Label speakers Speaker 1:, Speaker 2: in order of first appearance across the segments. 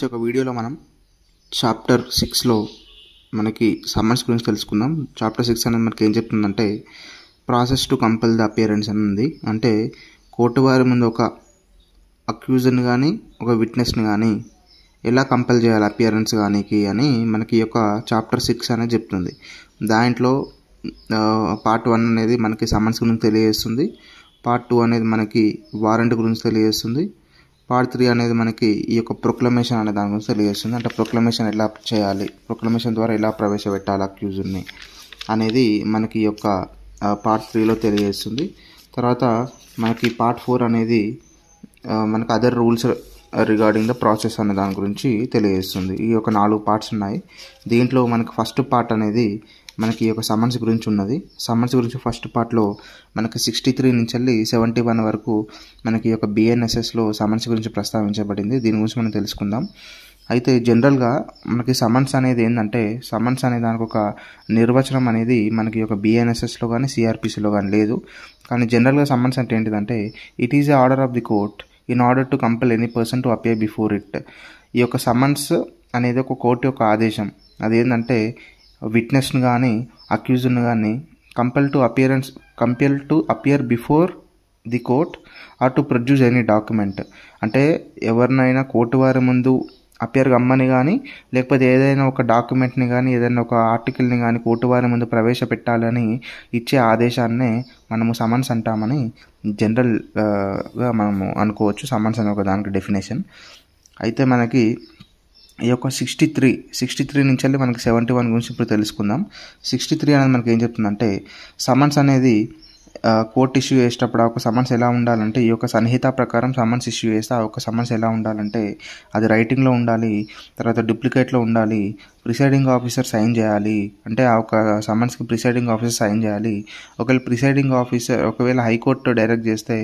Speaker 1: ఒక వీడియోలో మనం చాప్టర్ 6లో మనకి సమ్మన్స్ గురించి తెలుసుకుందాం. చాప్టర్ 6 అనేది మనకి ఏం చెప్తుందంటే process to compel the appearance అని ఉంది. అంటే కోర్టు వారి ముందు ఒక అక్యూజ్ని కానీ ఒక విట్నెస్ని కానీ ఎలా కంపెల్ చేయాలి అపియరెన్స్ కానీకి అని మనకి ఈ యొక్క చాప్టర్ 6 అనేది చెప్తుంది. దాంట్లో పార్ట్ 1 అనేది మనకి సమ్మన్స్ గురించి తెలియజేస్తుంది. పార్ట్ 2 అనేది మనకి వారెంట్ గురించి తెలియజేస్తుంది. పార్ట్ 3 అనేది మనకి ఈ యొక్క ప్రొక్లమేషన్ అనే దాని గురించి తెలియజేస్తుంది. అంటే ప్రొక్లమేషన్ ఎలా చేయాలి, ప్రొక్లమేషన్ ద్వారా ఎలా ప్రవేశపెట్టాలి అక్యూజ్ని అనేది మనకి ఈ యొక్క పార్ట్ 3లో తెలియజేస్తుంది. తర్వాత మనకి పార్ట్ 4 అనేది మనకి other rules regarding the process అనే దాని గురించి తెలియజేస్తుంది. ఈ యొక్క 4 పార్ట్స్ ఉన్నాయి. దీంట్లో మనకి ఫస్ట్ పార్ట్ అనేది మనకి ఈ యొక్క సమ్మన్స్ గురించి ఉన్నది. సమ్మన్స్ గురించి ఫస్ట్ పార్ట్లో మనకి 63 నుంచి వెళ్ళి 71 వరకు మనకి ఈ యొక్క బిఎన్ఎస్ఎస్లో సమ్మన్స్ గురించి ప్రస్తావించబడింది. దీని గురించి మనం తెలుసుకుందాం. అయితే జనరల్గా మనకి సమ్మన్స్ అనేది ఏంటంటే సమ్మన్స్ అనే దానికి ఒక నిర్వచనం అనేది మనకి ఒక బిఎన్ఎస్ఎస్లో కానీ సిఆర్పిసిలో కానీ లేదు. కానీ జనరల్గా సమ్మన్స్ అంటే ఏంటిదంటే it is a order of the court in order to compel any person to appear before it. ఈ యొక్క సమ్మన్స్ అనేది ఒక కోర్టు యొక్క ఆదేశం. అదేంటంటే విట్నెస్ని కానీ అక్యూజ్ని కానీ compel to appear before the court or to produce any document. అంటే ఎవరినైనా కోర్టు వారి ముందు అపియర్ కమ్మని కానీ లేకపోతే ఏదైనా ఒక డాక్యుమెంట్ని కానీ ఏదైనా ఒక ఆర్టికల్ని కానీ కోర్టు వారి ముందు ప్రవేశపెట్టాలని ఇచ్చే ఆదేశాన్నే మనము సమన్స్ అంటామని జనరల్గా మనము అనుకోవచ్చు. సమన్స్ అనే ఒక దానికి డెఫినేషన్. అయితే మనకి ఈ యొక్క 63 నుంచి వెళ్ళి మనకి 71 గురించి ఇప్పుడు తెలుసుకుందాం. 63 అనేది మనకి ఏం చెప్తుందంటే సమన్స్ అనేది కోర్టు ఇష్యూ చేసేటప్పుడు ఆ ఒక సమన్స్ ఎలా ఉండాలంటే ఈ యొక్క సంహిత ప్రకారం సమన్స్ ఇష్యూ చేస్తే ఆ ఒక సమన్స్ ఎలా ఉండాలంటే అది రైటింగ్లో ఉండాలి, తర్వాత డూప్లికేట్లో ఉండాలి, ప్రిసైడింగ్ ఆఫీసర్ సైన్ చేయాలి. అంటే ఆ ఒక సమన్స్కి ప్రిసైడింగ్ ఆఫీసర్ సైన్ చేయాలి. ఒకవేళ హైకోర్టు డైరెక్ట్ చేస్తే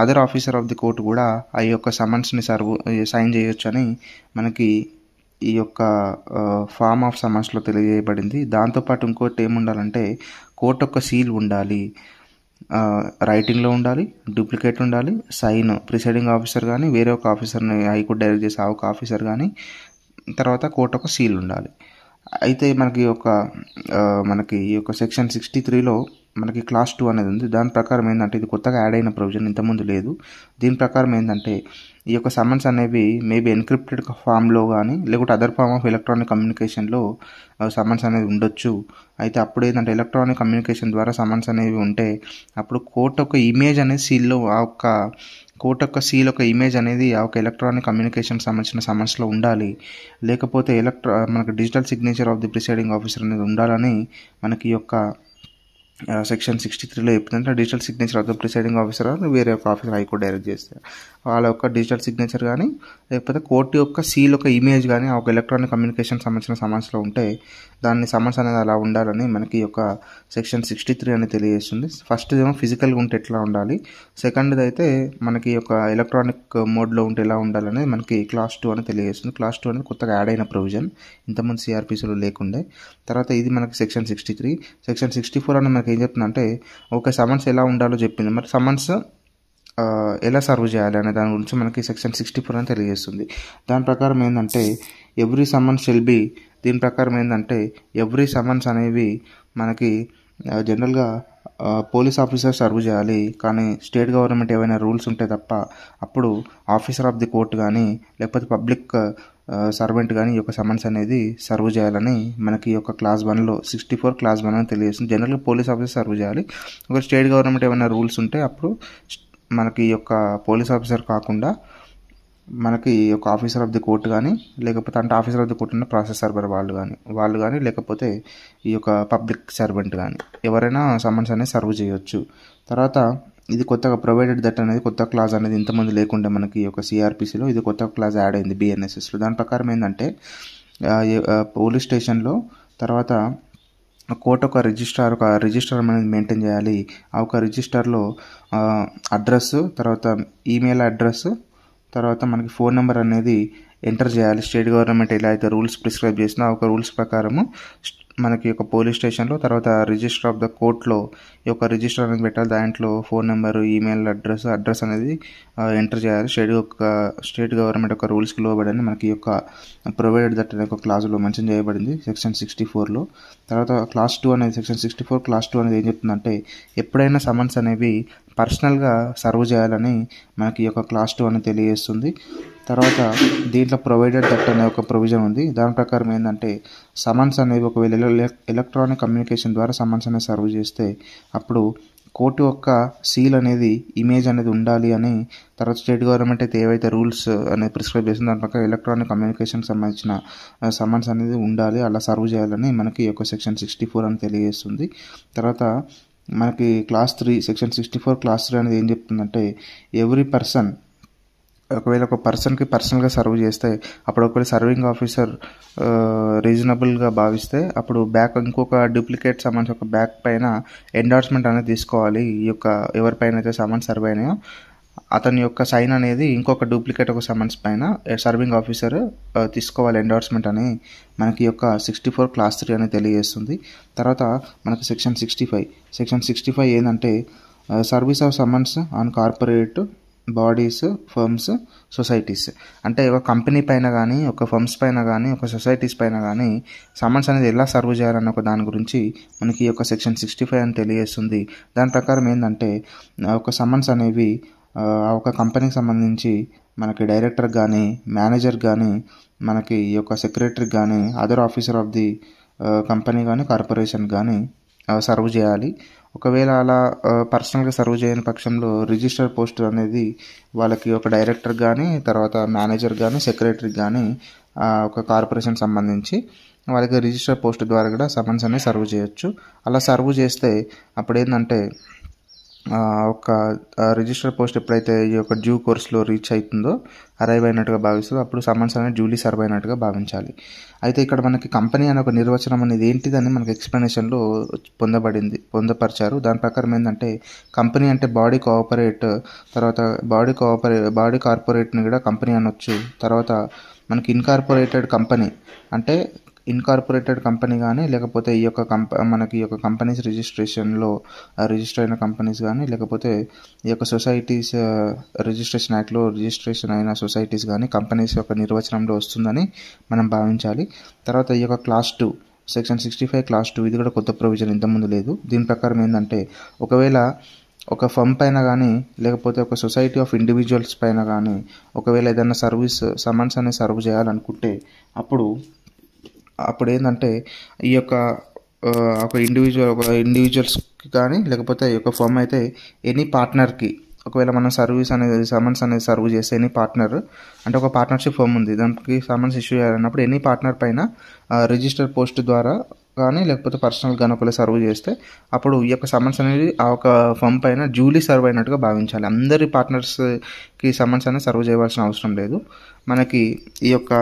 Speaker 1: other officer of the court కూడా ఆ యొక్క సమన్స్ని సైన్ చేయొచ్చు అని మనకి ఈ యొక్క ఫార్మ్ ఆఫ్ సమన్స్లో తెలియజేయబడింది. దాంతోపాటు ఇంకోటి ఏముండాలంటే కోర్టు యొక్క సీల్ ఉండాలి, రైటింగ్లో ఉండాలి, డూప్లికేట్ ఉండాలి, సైన్ ప్రిసైడింగ్ ఆఫీసర్ కానీ వేరే ఒక ఆఫీసర్ని హైకోర్టు డైరెక్ట్ చేసే ఆ ఒక ఆఫీసర్ కానీ, తర్వాత కోర్టు ఒక సీల్ ఉండాలి. అయితే మనకి ఈ యొక్క సెక్షన్ 63లో మనకి క్లాస్ 2 అనేది ఉంది. దాని ప్రకారం ఏంటంటే ఇది కొత్తగా యాడ్ అయిన ప్రొవిజన్, ఇంతకుముందు లేదు. దీని ప్రకారం ఏంటంటే ఈ యొక్క సమన్స్ అనేవి మేబీ ఎన్క్రిప్టెడ్ ఫామ్లో కానీ లేకపోతే అదర్ ఫామ్ ఆఫ్ ఎలక్ట్రానిక్ కమ్యూనికేషన్లో సమన్స్ అనేది ఉండొచ్చు. అయితే అప్పుడు ఏంటంటే ఎలక్ట్రానిక్ కమ్యూనికేషన్ ద్వారా సమన్స్ అనేవి ఉంటే అప్పుడు కోర్టు ఒక ఇమేజ్ అనేది సీల్లో కోర్టు యొక్క సీల్ ఒక ఇమేజ్ అనేది ఆ ఒక ఎలక్ట్రానిక్ కమ్యూనికేషన్ సంబంధించిన సమన్స్లో ఉండాలి. లేకపోతే మనకి digital signature of the presiding officer అనేది ఉండాలని మనకి ఈ యొక్క సెక్షన్ 63లో చెప్తుందంటే digital signature of the presiding officer వేరే ఒక ఆఫీసర్ హైకోర్టు డైరెక్ట్ చేస్తే వాళ్ళ యొక్క డిజిటల్ సిగ్నేచర్ కానీ లేకపోతే కోర్టు యొక్క సీల్ ఒక ఇమేజ్ కానీ ఆ ఒక ఎలక్ట్రానిక్ కమ్యూనికేషన్ సంబంధించిన సమన్స్లో ఉంటే దాన్ని సమన్స్ అనేది అలా ఉండాలని మనకి ఈ యొక్క సెక్షన్ 63 అని తెలియజేస్తుంది. ఫస్ట్ ఏమో ఫిజికల్గా ఉంటే ఎట్లా ఉండాలి, సెకండ్ది అయితే మనకి యొక్క ఎలక్ట్రానిక్ మోడ్లో ఉంటే ఎలా ఉండాలనేది మనకి క్లాస్ 2 అని తెలియజేస్తుంది. క్లాస్ 2 అనేది కొత్తగా యాడ్ అయిన ప్రొవిజన్, ఇంతకుముందు సిఆర్పిసిలో లేకుండే. తర్వాత ఇది మనకి సెక్షన్ 63. సెక్షన్ 64 అని మనకి ఏం చెప్తుందంటే ఒక సమన్స్ ఎలా ఉండాలో చెప్పింది. మరి సమన్స్ ఎలా సర్వ్ చేయాలి అనే దాని గురించి మనకి సెక్షన్ 64 అని తెలియజేస్తుంది. దాని ప్రకారం ఏంటంటే ఎవ్రీ సమన్స్ షెల్ బి, దీని ప్రకారం ఏంటంటే ఎవ్రీ సమన్స్ అనేవి మనకి జనరల్గా పోలీస్ ఆఫీసర్ సర్వ్ చేయాలి. కానీ స్టేట్ గవర్నమెంట్ ఏవైనా రూల్స్ ఉంటే తప్ప అప్పుడు ఆఫీసర్ ఆఫ్ ది కోర్ట్ కానీ లేకపోతే పబ్లిక్ సర్వెంట్ కానీ ఈ యొక్క సమన్స్ అనేది సర్వ్ చేయాలని మనకి ఈ యొక్క క్లాస్ 1లో 64 క్లాస్ 1 అని తెలియజేస్తుంది. జనరల్గా పోలీస్ ఆఫీసర్ సర్వ్ చేయాలి. ఒక స్టేట్ గవర్నమెంట్ ఏమైనా రూల్స్ ఉంటే అప్పుడు మనకి ఈ యొక్క పోలీస్ ఆఫీసర్ కాకుండా మనకి ఈ యొక్క ఆఫీసర్ ఆఫ్ ది కోర్ట్ కానీ లేకపోతే అంటే ఆఫీసర్ ఆఫ్ ది కోర్ట్ ఉన్న ప్రాసెస్ సర్వర్ వాళ్ళు కానీ లేకపోతే ఈ యొక్క పబ్లిక్ సర్వెంట్ కానీ ఎవరైనా సమన్స్ అనేది సర్వ్ చేయొచ్చు. తర్వాత ఇది కొత్తగా ప్రొవైడెడ్ దట్ అనేది కొత్త క్లాజ్ అనేది ఇంతకుముందు లేకుండా మనకి ఈ యొక్క సిఆర్పిసిలో ఇది కొత్త క్లాజ్ యాడ్ అయింది బిఎన్ఎస్ఎస్లో. దాని ప్రకారం ఏంటంటే పోలీస్ స్టేషన్లో తర్వాత కోర్టు ఒక రిజిస్టర్ అనేది మెయింటైన్ చేయాలి. ఆ ఒక రిజిస్టర్లో అడ్రస్, తర్వాత ఈమెయిల్ అడ్రస్, తర్వాత మనకి ఫోన్ నెంబర్ అనేది ఎంటర్ చేయాలి. స్టేట్ గవర్నమెంట్ ఎలా అయితే రూల్స్ ప్రిస్క్రైబ్ చేసినా ఆ ఒక రూల్స్ ప్రకారము మనకి ఒక పోలీస్ స్టేషన్లో, తర్వాత రిజిస్టర్ ఆఫ్ ద కోర్ట్లో ఈ యొక్క రిజిస్టర్ అనేది పెట్టాలి. దాంట్లో ఫోన్ నెంబరు, ఈమెయిల్ అడ్రస్ అనేది ఎంటర్ చేయాలి. స్టేట్ గవర్నమెంట్ యొక్క రూల్స్కి లోబడి మనకి ఈ యొక్క ప్రొవైడెడ్ దట్ అనే ఒక క్లాజులో మెన్షన్ చేయబడింది సెక్షన్ 64లో. తర్వాత క్లాస్ 2 అనేది సెక్షన్ 64 క్లాస్ 2 అనేది ఏం చెప్తుందంటే ఎప్పుడైనా సమన్స్ అనేవి పర్సనల్గా సర్వ్ చేయాలని మనకి ఈ యొక్క క్లాస్ 2 అని తెలియజేస్తుంది. తర్వాత దీంట్లో ప్రొవైడెడ్ దట్ అనే ఒక ప్రొవిజన్ ఉంది. దాని ప్రకారం ఏంటంటే సమన్స్ అనేవి ఒకవేళ ఎలక్ట్రానిక్ కమ్యూనికేషన్ ద్వారా సమన్స్ అనేది సర్వ్ చేస్తే అప్పుడు కోర్టు యొక్క సీల్ అనేది ఇమేజ్ అనేది ఉండాలి అని, తర్వాత స్టేట్ గవర్నమెంట్ అయితే ఏవైతే రూల్స్ అనేది ప్రిస్క్రైబ్ చేసిందో దాని ప్రకారం ఎలక్ట్రానిక్ కమ్యూనికేషన్కి సంబంధించిన సమన్స్ అనేది ఉండాలి, అలా సర్వ్ చేయాలని మనకి ఈ యొక్క సెక్షన్ 64 అని తెలియజేస్తుంది. తర్వాత మనకి క్లాస్ 3 సెక్షన్ 64 క్లాస్ 3 అనేది ఏం చెప్తుందంటే ఎవ్రీ పర్సన్, ఒకవేళ ఒక పర్సన్కి పర్సనల్గా సర్వ్ చేస్తే అప్పుడు ఒకవేళ సర్వింగ్ ఆఫీసర్ రీజనబుల్గా భావిస్తే అప్పుడు ఇంకొక డూప్లికేట్ సమన్స్ ఒక బ్యాక్ పైన ఎండార్స్మెంట్ అనేది తీసుకోవాలి. ఈ యొక్క ఎవరిపైన అయితే సమన్స్ సర్వ్ అయినాయో అతని యొక్క సైన్ అనేది ఇంకొక డూప్లికేట్ ఒక సమన్స్ పైన సర్వింగ్ ఆఫీసర్ తీసుకోవాలి ఎండార్స్మెంట్ అని మనకి యొక్క 64 క్లాస్ 3 అనేది తెలియజేస్తుంది. తర్వాత మనకి సెక్షన్ 65 ఏంటంటే service of summons on corporate bodies, firms, societies. అంటే ఒక కంపెనీ పైన కానీ, ఒక ఫర్మ్స్ పైన కానీ, ఒక సొసైటీస్ పైన కానీ సమన్స్ అనేది ఎలా సర్వ్ చేయాలన్న ఒక దాని గురించి మనకి ఈ యొక్క సెక్షన్ 65 అని తెలియజేస్తుంది. దాని ప్రకారం ఏంటంటే ఒక సమన్స్ అనేవి ఒక కంపెనీకి సంబంధించి మనకి డైరెక్టర్ కానీ, మేనేజర్ కానీ, మనకి ఈ యొక్క సెక్రటరీ కానీ, other officer of the company కానీ, కార్పొరేషన్ కానీ సర్వ్ చేయాలి. ఒకవేళ అలా పర్సనల్గా సర్వ్ చేయని పక్షంలో రిజిస్టర్ పోస్ట్ అనేది వాళ్ళకి ఒక డైరెక్టర్ కానీ, తర్వాత మేనేజర్ కానీ, సెక్రటరీ కానీ ఒక కార్పొరేషన్ సంబంధించి వాళ్ళకి రిజిస్టర్ పోస్ట్ ద్వారా కూడా సమన్స్ అనేది సర్వ్ చేయొచ్చు. అలా సర్వ్ చేస్తే అప్పుడు ఏంటంటే ఒక రిజిస్టర్ పోస్ట్ ఎప్పుడైతే ఈ యొక్క డ్యూ కోర్స్లో రీచ్ అవుతుందో, అరైవ్ అయినట్టుగా భావిస్తుందో అప్పుడు సమన్స్ అనేది డ్యూలీ సర్వ్ అయినట్టుగా భావించాలి. అయితే ఇక్కడ మనకి కంపెనీ అనే ఒక నిర్వచనం అనేది ఏంటిదని మనకి ఎక్స్ప్లెనేషన్లో పొందపరిచారు. దాని ప్రకారం ఏంటంటే కంపెనీ అంటే బాడీ కోఆపరేట్, తర్వాత బాడీ కార్పొరేట్ని కూడా కంపెనీ అనొచ్చు. తర్వాత మనకి ఇన్కార్పొరేటెడ్ కంపెనీ అంటే ఇన్కార్పొరేటెడ్ కంపెనీ కానీ, లేకపోతే ఈ యొక్క మనకి ఈ యొక్క కంపెనీస్ రిజిస్ట్రేషన్లో రిజిస్టర్ అయిన కంపెనీస్ కానీ, లేకపోతే ఈ యొక్క సొసైటీస్ రిజిస్ట్రేషన్ యాక్ట్లో రిజిస్ట్రేషన్ అయిన సొసైటీస్ కానీ కంపెనీస్ యొక్క నిర్వచనంలో వస్తుందని మనం భావించాలి. తర్వాత ఈ యొక్క క్లాస్ 2 సెక్షన్ 65 క్లాస్ 2 ఇది కూడా కొత్త ప్రొవిజన్, ఇంతకుముందు లేదు. దీని ప్రకారం ఏంటంటే ఒకవేళ ఒక ఫర్మ్ పైన కానీ, లేకపోతే ఒక సొసైటీ ఆఫ్ ఇండివిజువల్స్ పైన కానీ ఒకవేళ ఏదైనా సమన్స్ అనేది సర్వ్ చేయాలనుకుంటే అప్పుడు ఏంటంటే ఈ యొక్క ఒక ఇండివిజువల్స్కి కానీ, లేకపోతే ఈ యొక్క ఫర్మ్ అయితే ఎనీ పార్ట్నర్కి ఒకవేళ మనం సమన్స్ అనేది సర్వ్ చేస్తే ఎనీ పార్ట్నర్ అంటే ఒక పార్ట్నర్షిప్ ఫర్మ్ ఉంది, దానికి సమన్స్ ఇష్యూ చేయాలన్నప్పుడు ఎనీ పార్ట్నర్ పైన రిజిస్టర్ పోస్ట్ ద్వారా కానీ, లేకపోతే పర్సనల్ కానీ ఒకవేళ సర్వ్ చేస్తే అప్పుడు ఈ యొక్క సమన్స్ అనేది ఆ ఒక ఫర్మ్ పైన డ్యూలీ సర్వ్ అయినట్టుగా భావించాలి. అందరి పార్ట్నర్స్కి సమన్స్ అనేది సర్వ్ చేయవలసిన అవసరం లేదు. మనకి ఈ యొక్క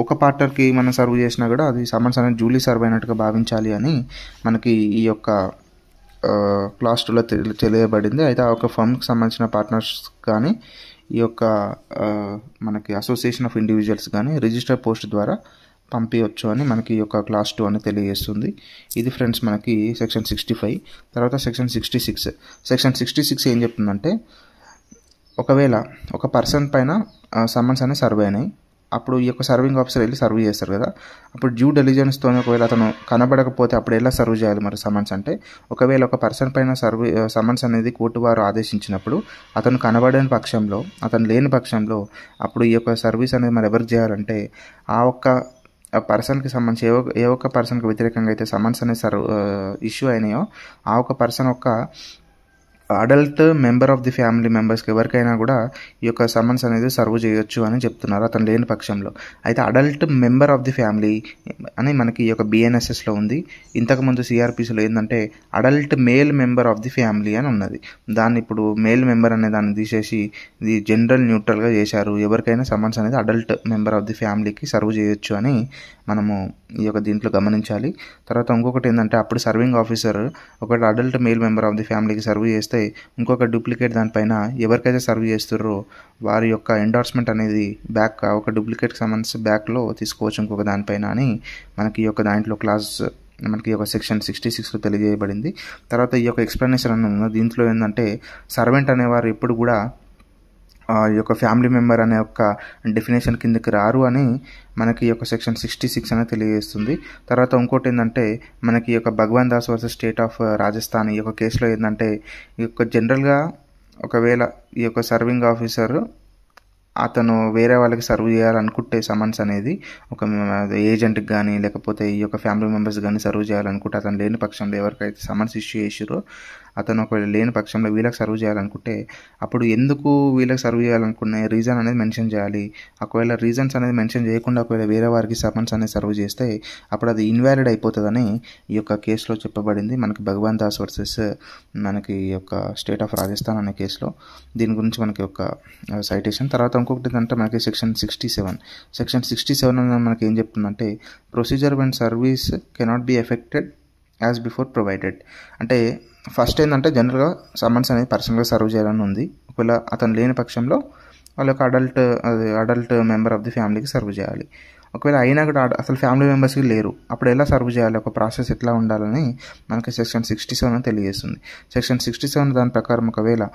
Speaker 1: ఒక పార్ట్నర్కి మనం సర్వ్ చేసినా కూడా అది సమన్స్ అనేది డ్యూలీ సర్వ్ అయినట్టుగా భావించాలి అని మనకి ఈ యొక్క క్లాస్ 2లో తెలియబడింది. అయితే ఆ ఒక ఫర్మ్కి సంబంధించిన పార్ట్నర్స్ కానీ, ఈ యొక్క మనకి అసోసియేషన్ ఆఫ్ ఇండివిజువల్స్ కానీ రిజిస్టర్ పోస్ట్ ద్వారా పంపించవచ్చు అని మనకి ఈ యొక్క క్లాస్ 2 అని తెలియజేస్తుంది. ఇది ఫ్రెండ్స్ మనకి సెక్షన్ 65. తర్వాత సెక్షన్ 66 ఏం చెప్తుందంటే ఒకవేళ ఒక పర్సన్ పైన సమన్స్ అనేది సర్వ్ అయినాయి, అప్పుడు ఈ యొక్క సర్వింగ్ ఆఫీసర్ వెళ్ళి సర్వ్ చేస్తారు కదా, అప్పుడు డ్యూ డెలిజెన్స్తో ఒకవేళ అతను కనబడకపోతే అప్పుడు ఎలా సర్వ్ చేయాలి మరి సమన్స్ అంటే ఒకవేళ ఒక పర్సన్ పైన సమన్స్ అనేది కోర్టు వారు ఆదేశించినప్పుడు అతను కనబడని పక్షంలో, అతను లేని పక్షంలో అప్పుడు ఈ యొక్క సర్వీస్ అనేది మరి ఎవరికి చేయాలంటే ఆ పర్సన్కి సంబంధించి ఏ ఒక్క పర్సన్కి వ్యతిరేకంగా అయితే సమన్స్ అనేది ఇష్యూ అయినాయో ఆ ఒక పర్సన్ యొక్క adult member of the family మెంబర్స్కి ఎవరికైనా కూడా ఈ యొక్క సమన్స్ అనేది సర్వ్ చేయొచ్చు అని చెప్తున్నారు అతను లేని పక్షంలో. అయితే adult member of the family అని మనకి ఈ యొక్క BNSSలో ఉంది. ఇంతకుముందు CRPCలో ఏంటంటే adult male member of the family అని ఉన్నది. దాన్ని ఇప్పుడు మేల్ మెంబర్ అనే దాన్ని తీసేసి ఇది జనరల్ న్యూట్రల్గా చేశారు. ఎవరికైనా సమన్స్ అనేది అడల్ట్ మెంబర్ ఆఫ్ ది ఫ్యామిలీకి సర్వ్ చేయొచ్చు అని మనము ఈ యొక్క దీంట్లో గమనించాలి. తర్వాత ఇంకొకటి ఏంటంటే అప్పుడు సర్వింగ్ ఆఫీసర్ ఒకటి adult male member of the ఫ్యామిలీకి సర్వ్ చేస్తే ఇంకొక డూప్లికేట్ దానిపైన ఎవరికైతే సర్వ్ చేస్తారో వారి యొక్క ఎండార్స్మెంట్ అనేది ఒక డూప్లికేట్ సమన్స్ బ్యాక్లో తీసుకోవచ్చు ఇంకొక దానిపైన అని మనకి ఈ యొక్క దాంట్లో క్లాస్ మనకి ఈ యొక్క సెక్షన్ 66లో తెలియజేయబడింది. తర్వాత ఈ యొక్క ఎక్స్ప్లెనేషన్ అని ఉంది. దీంట్లో ఏంటంటే సర్వెంట్ అనేవారు ఎప్పుడు కూడా ఈ యొక్క ఫ్యామిలీ మెంబర్ అనే యొక్క డెఫినేషన్ కిందకి రారు అని మనకి ఈ యొక్క సెక్షన్ 66 అనేది తెలియజేస్తుంది. తర్వాత ఇంకోటి ఏంటంటే మనకి ఈ యొక్క Bhagwan Das versus state of Rajasthan ఈ యొక్క కేసులో ఏంటంటే ఈ యొక్క జనరల్గా ఒకవేళ ఈ యొక్క సర్వింగ్ ఆఫీసర్ అతను వేరే వాళ్ళకి సర్వ్ చేయాలనుకుంటే సమన్స్ అనేది ఒక ఏజెంట్కి కానీ లేకపోతే ఈ యొక్క ఫ్యామిలీ మెంబర్స్ కానీ సర్వ్ చేయాలనుకుంటే అతను లేని పక్షంలో ఎవరికైతే సమన్స్ ఇష్యూ చేసిరో అతను ఒకవేళ లేని పక్షంలో వీళ్ళకి సర్వ్ చేయాలనుకుంటే అప్పుడు ఎందుకు వీళ్ళకి సర్వ్ చేయాలనుకునే రీజన్ అనేది మెన్షన్ చేయాలి. ఒకవేళ రీజన్స్ అనేది మెన్షన్ చేయకుండా ఒకవేళ వేరే వారికి సమన్స్ అనేది సర్వ్ చేస్తే అప్పుడు అది ఇన్వాలిడ్ అయిపోతుందని ఈ యొక్క కేసులో చెప్పబడింది. మనకి భగవాన్ దాస్ వర్సెస్ మనకి ఈ యొక్క స్టేట్ ఆఫ్ రాజస్థాన్ అనే కేసులో దీని గురించి మనకి ఒక సైటేషన్. తర్వాత ఇంకొకటి ఏంటంటే మనకి సెక్షన్ 67 అనేది మనకి ఏం చెప్తుందంటే procedure when service cannot be affected as before provided. అంటే ఫస్ట్ ఏంటంటే జనరల్గా సమన్స్ అనేది పర్సనల్గా సర్వ్ చేయాలని ఉంది. ఒకవేళ అతను లేని పక్షంలో వాళ్ళ యొక్క అడల్ట్ మెంబర్ ఆఫ్ ది ఫ్యామిలీకి సర్వ్ చేయాలి. ఒకవేళ అయినా కూడా అసలు ఫ్యామిలీ మెంబర్స్కి లేరు, అప్పుడు ఎలా సర్వ్ చేయాలి, ఒక ప్రాసెస్ ఎట్లా ఉండాలని మనకి సెక్షన్ 67 తెలియజేస్తుంది. సెక్షన్ 67 దాని ప్రకారం ఒకవేళ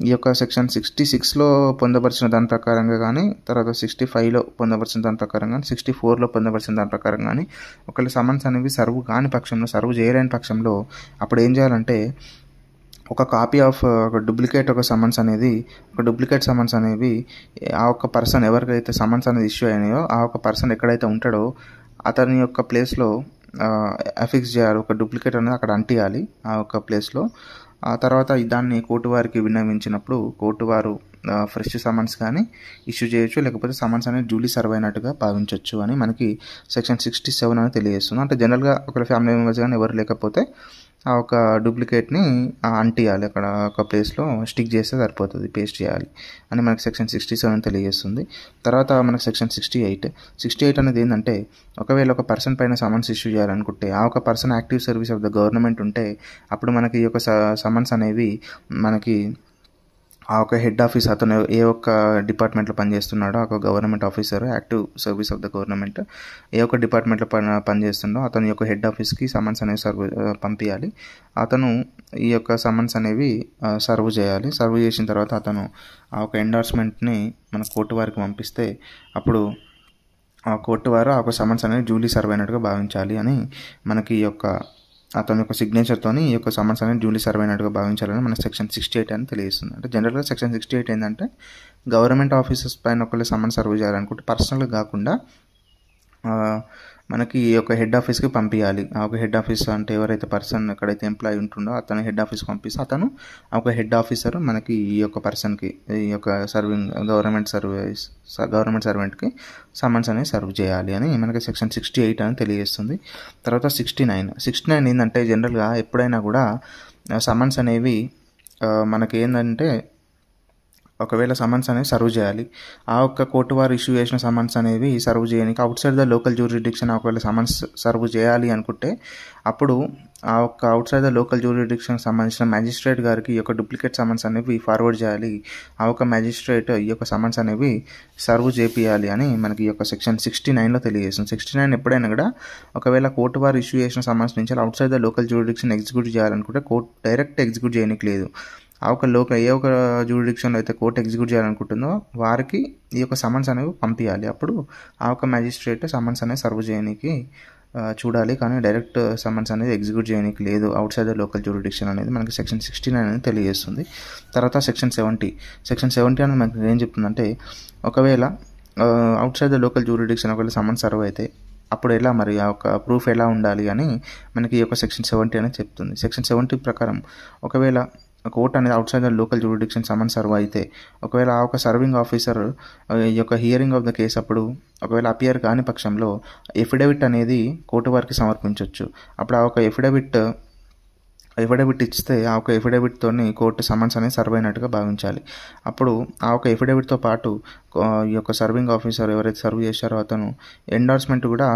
Speaker 1: ఈ యొక్క సెక్షన్ 66లో పొందపరిచిన దాని ప్రకారంగా కానీ తర్వాత 65లో పొందపరిచిన దాని ప్రకారం కానీ 64లో పొందపరిచిన దాని ప్రకారం కానీ ఒకవేళ సమన్స్ అనేవి సర్వ్ కాని పక్షంలో సర్వ్ చేయలేని పక్షంలో అప్పుడు ఏం చేయాలంటే ఒక కాపీ ఆఫ్ ఒక డూప్లికేట్ సమన్స్ అనేవి ఆ ఒక్క పర్సన్ ఎవరికైతే సమన్స్ అనేది ఇష్యూ అయినాయో ఆ ఒక్క పర్సన్ ఎక్కడైతే ఉంటాడో అతని యొక్క ప్లేస్లో అఫిక్స్ చేయాలి. ఒక డూప్లికేట్ అనేది అక్కడ అంటియాలి ఆ ఒక్క ప్లేస్లో. ఆ తర్వాత దాన్ని కోర్టు వారికి విన్నవించినప్పుడు కోర్టు వారు ఫ్రెష్ సమన్స్ కానీ ఇష్యూ చేయొచ్చు, లేకపోతే సమన్స్ అనేది డ్యూలీ సర్వ్ అయినట్టుగా భావించవచ్చు అని మనకి సెక్షన్ 67 అని తెలియజేస్తుంది. అంటే జనరల్గా ఒకవేళ ఫ్యామిలీ మెంబర్స్ కానీ ఎవరు లేకపోతే ఆ ఒక డూప్లికేట్ని అంటియాలి, అక్కడ ఒక ప్లేస్లో స్టిక్ చేస్తే సరిపోతుంది, పేస్ట్ చేయాలి అని మనకి సెక్షన్ 67 తెలియజేస్తుంది. తర్వాత మనకి సెక్షన్ 68 అనేది ఏంటంటే ఒకవేళ ఒక పర్సన్ పైన సమన్స్ ఇష్యూ చేయాలనుకుంటే ఆ ఒక person active service of the government ఉంటే అప్పుడు మనకి ఈ యొక్క సమన్స్ అనేవి మనకి ఆ ఒక హెడ్ ఆఫీస్ అతను ఏ ఒక్క డిపార్ట్మెంట్లో పనిచేస్తున్నాడో ఆ ఒక government officer active service of the government ఏ ఒక్క డిపార్ట్మెంట్లో పనిచేస్తుండో అతని యొక్క హెడ్ ఆఫీస్కి సమన్స్ అనేవి పంపించాలి. అతను ఈ యొక్క సమన్స్ అనేవి సర్వ్ చేయాలి. సర్వ్ చేసిన తర్వాత అతను ఆ ఒక ఎండార్స్మెంట్ని మన కోర్టు వారికి పంపిస్తే అప్పుడు ఆ కోర్టు వారు ఆ ఒక సమన్స్ అనేది డ్యూలీ సర్వ్ అయినట్టుగా భావించాలి అని మనకి ఈ యొక్క అతని యొక్క సిగ్నేచర్తోని ఈ యొక్క సమన్స్ అనేది డ్యూలీ సర్వ్ అయినట్టుగా భావించాలని మన సెక్షన్ 68 అని తెలియజేస్తుంది. అంటే జనరల్గా సెక్షన్ 68 ఏంటంటే గవర్నమెంట్ ఆఫీసర్స్ పైన ఒకవేళ సమన్స్ సర్వ్ చేయాలనుకుంటే పర్సనల్గా కాకుండా మనకి ఈ యొక్క హెడ్ ఆఫీస్కి పంపించాలి. ఆ ఒక హెడ్ ఆఫీస్ అంటే ఎవరైతే పర్సన్ ఎక్కడైతే ఎంప్లాయీ ఉంటుండో అతను హెడ్ ఆఫీస్కి పంపిస్తే అతను ఆ ఒక హెడ్ ఆఫీసర్ మనకి ఈ యొక్క పర్సన్కి ఈ యొక్క గవర్నమెంట్ సర్వెంట్కి సమన్స్ అనేది సర్వ్ చేయాలి అని మనకి సెక్షన్ 68 అని తెలియజేస్తుంది. తర్వాత 69 ఏంటంటే జనరల్గా ఎప్పుడైనా కూడా సమన్స్ అనేవి మనకి ఏంటంటే ఒకవేళ సమన్స్ అనేవి సర్వ్ చేయాలి. ఆ ఒక్క కోర్టు వారు ఇష్యూ చేసిన సమన్స్ అనేవి సర్వ్ చేయడానికి out side the local jurisdiction ఒకవేళ సమన్స్ సర్వ్ చేయాలి అనుకుంటే అప్పుడు ఆ ఒక్క out side the local jurisdiction సంబంధించిన మ్యాజిస్ట్రేట్ గారికి ఈ యొక్క డూప్లికేట్ సమన్స్ అనేవి ఫార్వర్డ్ చేయాలి. ఆ ఒక్క మ్యాజిస్ట్రేట్ ఈ యొక్క సమన్స్ అనేవి సర్వ్ చేపియాలి అని మనకి ఈ యొక్క సెక్షన్ 69లో తెలియజేస్తుంది. 69 ఎప్పుడైనా కూడా ఒకవేళ కోర్టు వారు ఇష్యూ చేసిన సమన్స్ నుంచి out side the local jurisdiction execute చేయాలనుకుంటే కోర్టు డైరెక్ట్ ఎగ్జిక్యూట్ చేయడానికి లేదు. ఆ ఒక ఏ ఒక జ్యూరిడిక్షన్లో అయితే కోర్టు ఎగ్జిక్యూట్ చేయాలనుకుంటుందో వారికి ఈ యొక్క సమన్స్ అనేవి పంపించాలి. అప్పుడు ఆ ఒక మ్యాజిస్ట్రేట్ సమన్స్ అనేది సర్వ్ చేయడానికి చూడాలి, కానీ డైరెక్ట్ సమన్స్ అనేది ఎగ్జిక్యూట్ చేయడానికి లేదు out side the local jurisdiction అనేది మనకి సెక్షన్ 69 అనేది తెలియజేస్తుంది. తర్వాత సెక్షన్ 70 అనేది మనకి ఏం చెప్తుందంటే ఒకవేళ out side the local jurisdiction ఒకవేళ సమన్స్ సర్వ్ అయితే అప్పుడు ఎలా మరి ఆ ఒక ప్రూఫ్ ఎలా ఉండాలి అని మనకి ఈ యొక్క సెక్షన్ 70 అనేది చెప్తుంది. సెక్షన్ 70 ప్రకారం ఒకవేళ కోర్ట్ అనేది out side the local jurisdiction summons serve అయితే ఒకవేళ ఆ ఒక సర్వింగ్ ఆఫీసర్ ఈ యొక్క హియరింగ్ ఆఫ్ ద కేసు అప్పుడు ఒకవేళ అపియర్ కాని పక్షంలో ఎఫిడవిట్ అనేది కోర్టు వారికి సమర్పించవచ్చు. అప్పుడు ఆ ఒక ఎఫిడవిట్ ఇస్తే ఆ ఒక ఎఫిడవిట్తోని కోర్టు సమన్స్ అనేది సర్వ్ అయినట్టుగా భావించాలి. అప్పుడు ఆ ఒక ఎఫిడవిట్తో పాటు ఈ యొక్క సర్వింగ్ ఆఫీసర్ ఎవరైతే సర్వ్ చేశారో అతను ఎండార్స్మెంట్ కూడా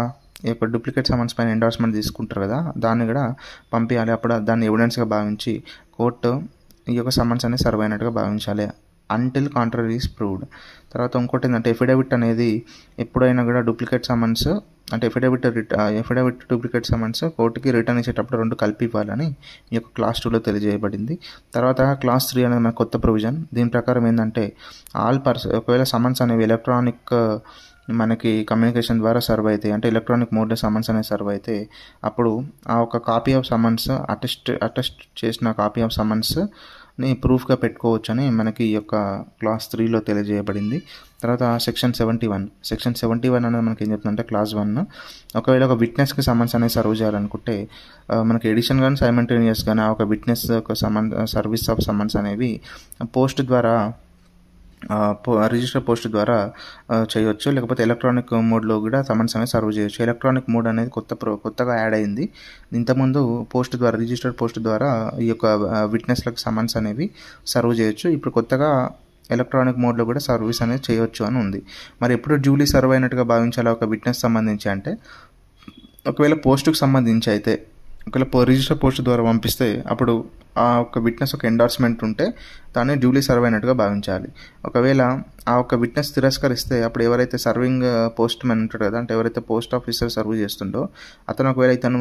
Speaker 1: ఈ యొక్క డూప్లికేట్ సమన్స్ పైన ఎండార్స్మెంట్ తీసుకుంటారు కదా, దాన్ని కూడా పంపించాలి. అప్పుడు దాన్ని ఎవిడెన్స్గా భావించి కోర్టు ఈ యొక్క సమన్స్ అనేది సర్వ్ అయినట్టుగా భావించాలి అంటిల్ కాంట్రరీ ఈస్ ప్రూవ్డ్. తర్వాత ఇంకోటి ఏంటంటే ఎఫిడవిట్ అనేది ఎప్పుడైనా కూడా డూప్లికేట్ సమన్స్ అంటే ఎఫిడవిట్ డూప్లికేట్ సమన్స్ కోర్టుకి రిటర్న్ ఇచ్చేటప్పుడు 2 కలిపి ఇవ్వాలని ఈ యొక్క క్లాస్ 2లో తెలియజేయబడింది. తర్వాత క్లాస్ 3 అనేది మన కొత్త ప్రొవిజన్. దీని ప్రకారం ఏంటంటే ఒకవేళ సమన్స్ అనేవి ఎలక్ట్రానిక్ మనకి కమ్యూనికేషన్ ద్వారా సర్వ్ అవుతాయి, అంటే ఎలక్ట్రానిక్ మోడ్లో సమన్స్ అనేది సర్వ్ అయితే అప్పుడు ఆ ఒక కాపీ ఆఫ్ సమన్స్ అటెస్ట్ చేసిన కాపీ ఆఫ్ సమన్స్ని ప్రూఫ్గా పెట్టుకోవచ్చు అని మనకి ఈ యొక్క క్లాస్ 3లో తెలియజేయబడింది. తర్వాత సెక్షన్ 71 అనేది మనకి ఏం చెప్తుందంటే క్లాస్ 1 ఒకవేళ ఒక విట్నెస్కి సమన్స్ అనేది సర్వ్ చేయాలనుకుంటే మనకి ఎడిషన్ కానీ సైమల్టేనియస్ కానీ ఆ ఒక విట్నెస్ ఒక సర్వీస్ ఆఫ్ సమన్స్ అనేవి పోస్ట్ ద్వారా రిజిస్టర్ పోస్ట్ ద్వారా చేయొచ్చు, లేకపోతే ఎలక్ట్రానిక్ మోడ్లో కూడా సమన్స్ అనేది సర్వ్ చేయొచ్చు. ఎలక్ట్రానిక్ మోడ్ అనేది కొత్తగా యాడ్ అయింది. ఇంతకుముందు రిజిస్టర్ పోస్ట్ ద్వారా ఈ యొక్క విట్నెస్లకు సమన్స్ అనేవి సర్వ్ చేయొచ్చు. ఇప్పుడు కొత్తగా ఎలక్ట్రానిక్ మోడ్లో కూడా సర్వీస్ అనేది చేయొచ్చు అని ఉంది. మరి ఎప్పుడు డ్యూలీ సర్వ్ అయినట్టుగా భావించాలా ఒక విట్నెస్ సంబంధించి అంటే ఒకవేళ పోస్టుకు సంబంధించి అయితే ఒకవేళ రిజిస్టర్ పోస్ట్ ద్వారా పంపిస్తే అప్పుడు ఆ ఒక్క విట్నెస్ ఒక ఎండార్స్మెంట్ ఉంటే దాన్ని డ్యూలీ సర్వ్ అయినట్టుగా భావించాలి. ఒకవేళ ఆ ఒక్క విట్నెస్ తిరస్కరిస్తే అప్పుడు ఎవరైతే సర్వింగ్ పోస్ట్ మ్యాన్ ఉంటాడు కదా, అంటే ఎవరైతే పోస్ట్ ఆఫీసర్ సర్వ్ చేస్తుండో అతను ఒకవేళ ఇతను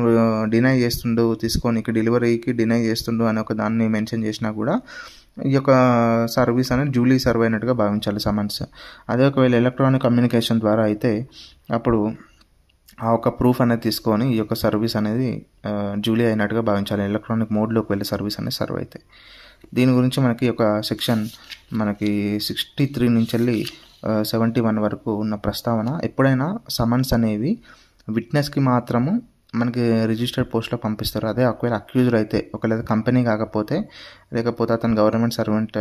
Speaker 1: డినై చేస్తుండో తీసుకోనికి డెలివరీకి డినై చేస్తుండో అని ఒక దాన్ని మెన్షన్ చేసినా కూడా ఈ యొక్క సర్వీస్ అనేది డ్యూలీ సర్వ్ అయినట్టుగా భావించాలి సమన్స్. అదే ఒకవేళ ఎలక్ట్రానిక్ కమ్యూనికేషన్ ద్వారా అయితే అప్పుడు ఆ ఒక ప్రూఫ్ అనేది తీసుకొని ఈ యొక్క సర్వీస్ అనేది డ్యూలీ అయినట్టుగా భావించాలి, ఎలక్ట్రానిక్ మోడ్లోకి వెళ్ళి సర్వీస్ అనేది సర్వ్ అయితే. దీని గురించి మనకి ఒక సెక్షన్ మనకి 63 నుంచి వెళ్ళి 71 వరకు ఉన్న ప్రస్తావన. ఎప్పుడైనా సమన్స్ అనేవి విట్నెస్కి మాత్రము మనకి రిజిస్టర్డ్ పోస్ట్లో పంపిస్తారు. అదే ఒకవేళ అక్యూజ్డ్ అయితే ఒకవేళ కంపెనీ కాకపోతే లేకపోతే అతను గవర్నమెంట్ సర్వెంట్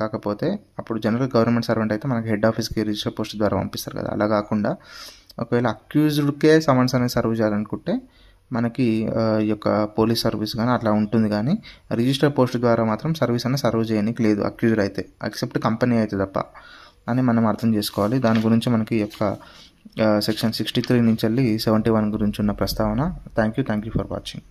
Speaker 1: కాకపోతే అప్పుడు జనరల్ గవర్నమెంట్ సర్వెంట్ అయితే మనకి హెడ్ ఆఫీస్కి రిజిస్టర్ పోస్ట్ ద్వారా పంపిస్తారు కదా, అలా కాకుండా ఒకవేళ అక్యూజ్డ్కే సమన్స్ అనేది సర్వ్ చేయాలనుకుంటే మనకి ఈ యొక్క పోలీస్ సర్వీస్ కానీ అట్లా ఉంటుంది, కానీ రిజిస్టర్ పోస్ట్ ద్వారా మాత్రం సర్వీస్ అనేది సర్వ్ చేయడానికి లేదు అక్యూజ్డ్ అయితే, ఎక్సెప్ట్ కంపెనీ అయితే తప్ప అని మనం అర్థం చేసుకోవాలి. దాని గురించి మనకి ఈ యొక్క సెక్షన్ 63 నుంచి వెళ్ళి 71 గురించి ఉన్న ప్రస్తావన. Thank you for watching.